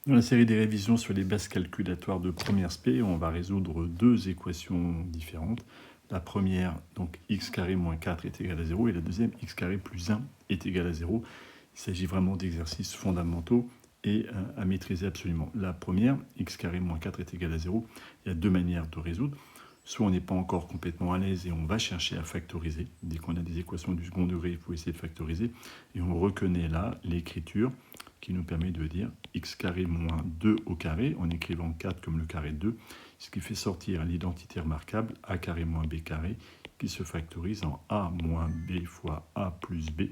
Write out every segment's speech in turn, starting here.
Dans la série des révisions sur les bases calculatoires de première spé, on va résoudre deux équations différentes. La première, donc x carré moins 4 est égal à 0, et la deuxième, x carré plus 1 est égal à 0. Il s'agit vraiment d'exercices fondamentaux et à maîtriser absolument. La première, x carré moins 4 est égal à 0, il y a deux manières de résoudre. Soit on n'est pas encore complètement à l'aise et on va chercher à factoriser. Dès qu'on a des équations du second degré, il faut essayer de factoriser. Et on reconnaît là l'écriture qui nous permet de dire x carré moins 2 au carré, en écrivant 4 comme le carré de 2, ce qui fait sortir l'identité remarquable a carré moins b carré, qui se factorise en a moins b fois a plus b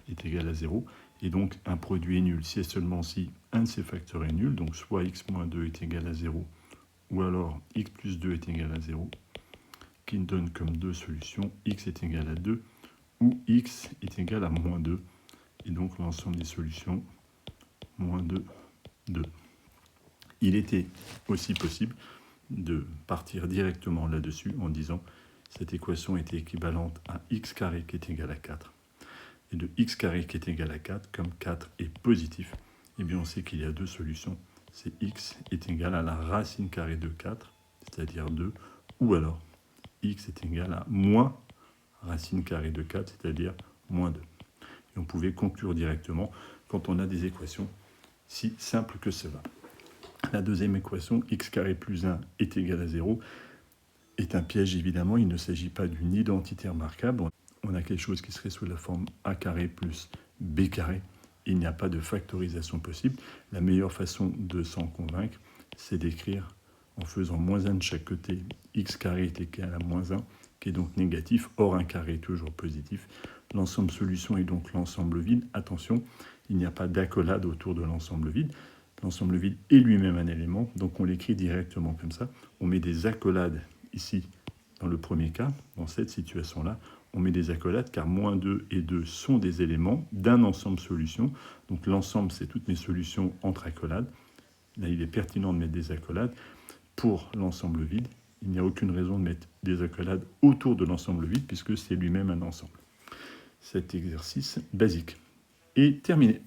est égal à 0. Et donc un produit est nul si et seulement si un de ses facteurs est nul, donc soit x moins 2 est égal à 0, ou alors x plus 2 est égal à 0, qui nous donne comme deux solutions x est égal à 2 ou x est égal à moins 2. Et donc l'ensemble des solutions, moins 2, 2. Il était aussi possible de partir directement là-dessus en disant cette équation était équivalente à x carré qui est égal à 4. Et de x carré qui est égal à 4, comme 4 est positif, eh bien on sait qu'il y a deux solutions. C'est x est égal à la racine carrée de 4, c'est-à-dire 2, ou alors x est égal à moins racine carrée de 4, c'est-à-dire moins 2. Et on pouvait conclure directement quand on a des équations si simples que cela. La deuxième équation, x carré plus 1 est égal à 0, est un piège évidemment. Il ne s'agit pas d'une identité remarquable. On a quelque chose qui serait sous la forme a carré plus b carré. Il n'y a pas de factorisation possible. La meilleure façon de s'en convaincre, c'est d'écrire en faisant moins 1 de chaque côté, x carré est égal à moins 1, qui est donc négatif, or un carré est toujours positif. L'ensemble solution est donc l'ensemble vide. Attention, il n'y a pas d'accolade autour de l'ensemble vide. L'ensemble vide est lui-même un élément, donc on l'écrit directement comme ça. On met des accolades ici, dans le premier cas, dans cette situation-là. On met des accolades car moins 2 et 2 sont des éléments d'un ensemble solution. Donc l'ensemble, c'est toutes mes solutions entre accolades. Là, il est pertinent de mettre des accolades. Pour l'ensemble vide, il n'y a aucune raison de mettre des accolades autour de l'ensemble vide puisque c'est lui-même un ensemble. Cet exercice basique est terminé.